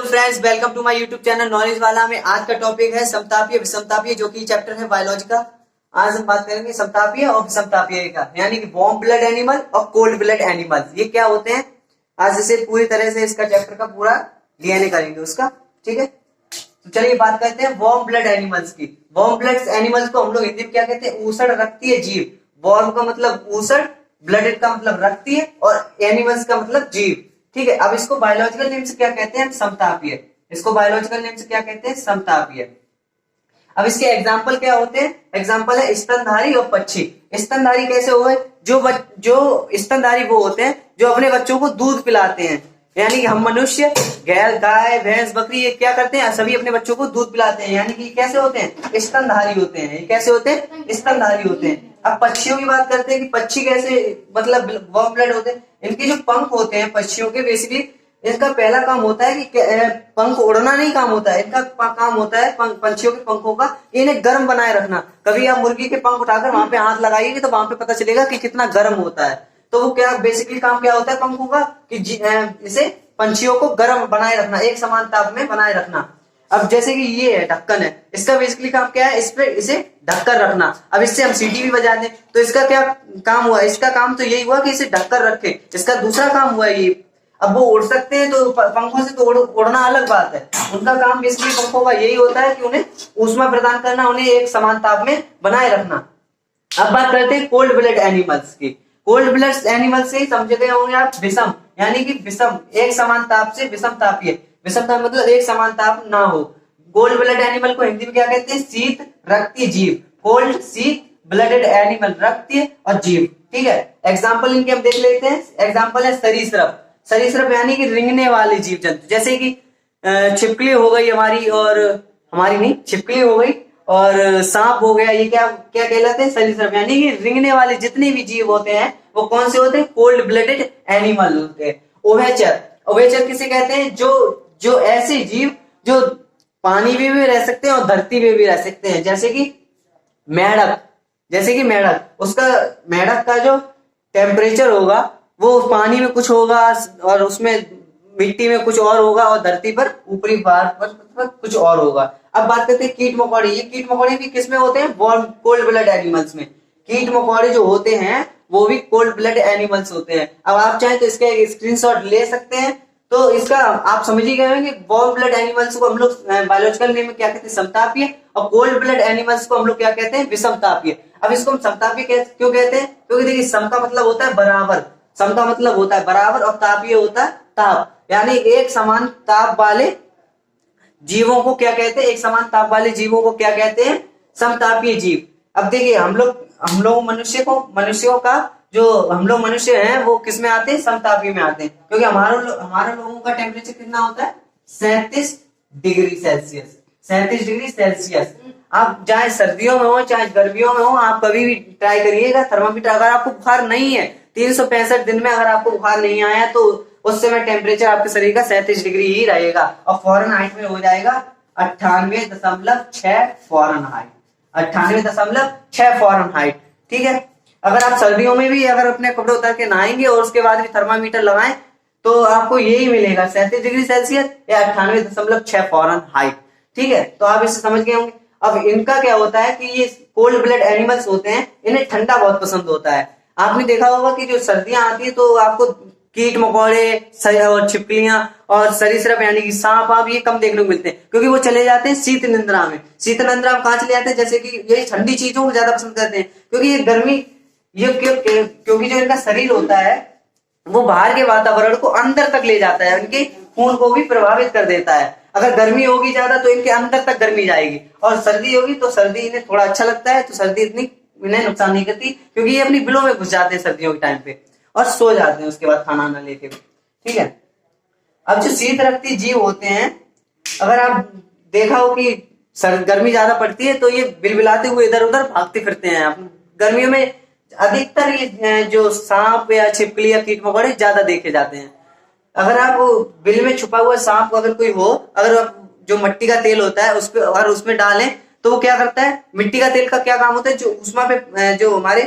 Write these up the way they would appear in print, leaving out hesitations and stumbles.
Friends, welcome to my YouTube channel knowledge वाला में। आज का टॉपिक है समतापीय विषमतापीय, जो कि चैप्टर है बायोलॉजी का। आज हम बात करेंगे समतापीय और विषमतापीय का, यानी कि वार्म ब्लड एनिमल और कोल्ड ब्लड एनिमल, ये क्या होते हैं। आज इसे पूरी तरह से इसका चैप्टर का पूरा डीएनए करेंगे उसका, ठीक है। तो चलिए बात करते हैं वार्म ब्लड एनिमल्स की। वार्म ब्लड एनिमल्स को हम लोग हिंदी में क्या कहते हैं? ऊसड़ रक्तीय जीव। वार्म का मतलब ऊसड़, ब्लडेड का मतलब रक्तीय और एनिमल्स का मतलब जीव, ठीक है। अब इसको बायोलॉजिकल नेम से क्या कहते हैं? समतापीय। इसको बायोलॉजिकल नेम से क्या कहते हैं? समतापीय। अब इसके एग्जाम्पल क्या होते हैं? एग्जाम्पल है स्तनधारी और पक्षी। स्तनधारी कैसे हो गए? जो स्तनधारी वो होते हैं जो अपने बच्चों को दूध पिलाते हैं, यानी कि हम मनुष्य, गाय, भैंस, बकरी, ये क्या करते हैं? सभी अपने बच्चों को दूध पिलाते हैं, यानी कि कैसे होते हैं? स्तनधारी होते हैं। ये कैसे होते हैं? स्तनधारी होते हैं। अब पक्षियों की बात करते हैं कि पक्षी कैसे मतलब वार्म ब्लड होते हैं। इनके जो पंख होते हैं पक्षियों के, बेसिकली इनका पहला काम होता है कि पंख उड़ना नहीं काम होता है, इनका काम होता है पंछियों के पंखों का इन्हें गर्म बनाए रखना। कभी आप मुर्गी के पंख उठाकर वहां पे हाथ लगाइएगा तो वहां पे पता चलेगा कि कितना गर्म होता है। तो वो क्या बेसिकली काम क्या होता है पंखों का? कि इसे पंछियों को गर्म बनाए रखना, एक समान ताप में बनाए रखना। अब जैसे कि ये है ढक्कन है, इसका बेसिकली काम क्या है? इस पे इसे ढककर रखना। अब इससे हम सीटी भी बजा दें तो इसका क्या काम हुआ? इसका काम तो यही हुआ कि इसे ढककर रखे। इसका दूसरा काम हुआ ये, अब वो उड़ सकते हैं तो पंखों से तो उड़ना अलग बात है, उनका काम बेसिकली पंखों का यही होता है कि उन्हें ऊष्मा प्रदान करना, उन्हें एक समान ताप में बनाए रखना। अब बात करते हैं कोल्ड ब्लड एनिमल्स की। कोल्ड ब्लड एनिमल्स से समझ गए होंगे आप विषम, यानी कि विषम, एक समान ताप से विषम तापीय। विषम ताप मतलब एक समान ताप ना हो। कोल्ड ब्लड एनिमल को हिंदी में क्या कहते हैं? शीत रक्तीय जीव। कोल्ड, शीत, ब्लडेड एनिमल, रक्तीय और जीव, ठीक है। एग्जाम्पल इनके हम देख लेते हैं। एग्जाम्पल है सरीसृप। सरीसृप यानी कि रेंगने वाले जीव जंतु, जैसे कि छिपकली हो गई हमारी, और हमारी नहीं, छिपकली हो गई और सांप हो गया। ये क्या क्या कहलाते हैं? सरीसृप, यानी कि रेंगने वाले जितने भी जीव होते हैं वो कौन से होते हैं? कोल्ड ब्लडेड एनिमल होते हैं। उभयचर, उभयचर किसे कहते हैं? जो ऐसे जीव जो पानी में भी रह सकते हैं और धरती में भी रह सकते हैं, जैसे कि मेढक। उसका मेढक का जो टेम्परेचर होगा वो पानी में कुछ होगा और उसमें मिट्टी में कुछ और होगा और धरती पर ऊपरी भाग पर कुछ और होगा। अब बात करते हैं कीट मकोड़े। ये कीट मकोड़े भी किसमें होते हैं? वार्म कोल्ड ब्लड एनिमल्स में। कीट मकोड़े जो होते हैं वो भी कोल्ड ब्लड एनिमल्स होते हैं। अब आप चाहें तो इसका एक स्क्रीनशॉट ले सकते हैं। तो इसका आप समझ ही गए होंगे, वार्म ब्लड एनिमल्स को हम लोग बायोलॉजिकल नेम में क्या कहते हैं? समतापीय। और कोल्ड ब्लड एनिमल्स को हम लोग क्या कहते हैं? विषमतापीय। अब इसको हम समतापीय क्यों कहते हैं? क्योंकि देखिए सम का मतलब होता है बराबर, सम का मतलब होता है बराबर, और तापीय होता है ताप, यानी एक समान ताप वाले जीवों को क्या कहते हैं? एक समान ताप वाले जीवों को क्या कहते हैं? समतापीय जीव। अब देखिए हम लोग मनुष्यों का जो हम लोग मनुष्य हैं वो किस में आते हैं? समतापीय में आते हैं, क्योंकि हमारे लोगों का टेम्परेचर कितना होता है? 37 डिग्री सेल्सियस। 37 degree Celsius. आप चाहे सर्दियों में हो चाहे गर्मियों में हो, आप कभी भी ट्राई करिएगा थर्मामीटर। अगर आपको बुखार नहीं है, 365 दिन में अगर आपको बुखार नहीं आया, तो उस समय टेम्परेचर आपके शरीर का 37 डिग्री ही रहेगा और फॉरेनहाइट में हो जाएगा 98.6 फॉरेनहाइट। 98.6 फॉरेनहाइट, ठीक है। अगर आप सर्दियों में भी अगर अपने कपड़े उतार के नहाएंगे और उसके बाद भी थर्मामीटर लगाएं तो आपको यही मिलेगा, 37 डिग्री सेल्सियस या 98.6 फॉरेनहाइट, ठीक है। तो आप इसे समझ गए होंगे। अब इनका क्या होता है कि ये कोल्ड ब्लड एनिमल्स होते हैं, इन्हें ठंडा बहुत पसंद होता है। आपने देखा होगा कि जो सर्दियां आती है तो आपको कीट मकोड़े और छिपकलियां और सरीसृप यानी कि सांप आप ये कम देखने को मिलते हैं, क्योंकि वो चले जाते हैं शीत निद्रा में। शीत निद्रा में कहाँ चले जाते हैं? जैसे कि ये ठंडी चीजों को ज्यादा पसंद करते हैं, क्योंकि ये गर्मी, ये क्योंकि जो इनका शरीर होता है वो बाहर के वातावरण को अंदर तक ले जाता है, उनके खून को भी प्रभावित कर देता है। अगर गर्मी होगी ज्यादा तो इनके अंदर तक गर्मी जाएगी, और सर्दी होगी तो सर्दी इन्हें थोड़ा अच्छा लगता है, तो सर्दी इतनी इन्हें नुकसान नहीं करती, क्योंकि ये अपनी बिलों में घुस जाते हैं सर्दियों के टाइम पे और सो जाते हैं उसके बाद खाना ना लेके, ठीक है। अब जो शीत रक्तीय जीव होते हैं, अगर आप देखा हो कि गर्मी ज्यादा पड़ती है तो ये बिलबिलाते हुए इधर उधर भागते फिरते हैं। गर्मियों में अधिकतर ये जो सांप या छिपकली या कीट मकोड़े ज्यादा देखे जाते हैं। अगर आप बिल में छुपा हुआ सांप अगर कोई हो, अगर आप जो मिट्टी का तेल होता है उस पे और उसमें डालें तो वो क्या करता है? मिट्टी का तेल का क्या काम होता है? जो ऊष्मा पे जो हमारे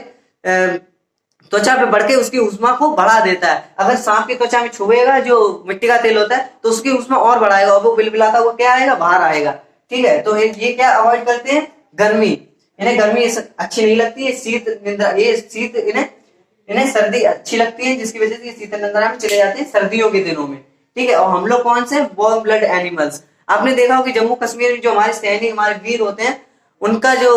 त्वचा पे बढ़ के उसकी ऊष्मा को बढ़ा देता है। अगर सांप की त्वचा में छुएगा जो मिट्टी का तेल होता है तो उसकी ऊष्मा और बढ़ाएगा और वो बिलबिलाता हुआ क्या आएगा, बाहर आएगा। ठीक है, तो ये क्या अवॉइड करते हैं, गर्मी। इन्हें गर्मी अच्छी नहीं लगती है, शीत निंद्रा, ये शीत इन्हें सर्दी अच्छी लगती है, जिसकी वजह से ये शीत निंद्रा में चले जाते हैं सर्दियों के दिनों में। ठीक है, और हम लोग कौन से, वार्म ब्लड एनिमल्स। आपने देखा हो कि जम्मू कश्मीर में जो हमारे सैनिक, हमारे वीर होते हैं, उनका जो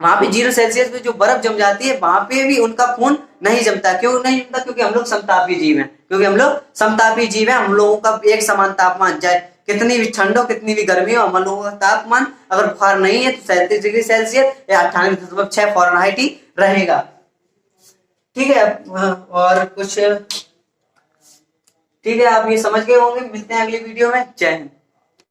वहां पे 0 सेल्सियस पे जो बर्फ जम जाती है, वहां पे भी उनका खून नहीं जमता। क्यों नहीं जमता? क्योंकि हम लोग समतापी जीव हैं, क्योंकि हम लोग समतापी जीव हैं। हम लोगों का एक समान तापमान, चाहे कितनी भी ठंड हो, कितनी भी गर्मी हो, हम लोगों का तापमान अगर बुखार नहीं है तो 37 डिग्री सेल्सियस या 98.6 फ़ारेनहाइट ही रहेगा। ठीक है, और कुछ, ठीक है, आप ये समझ गए होंगे। मिलते हैं अगली वीडियो में। जय हिंद।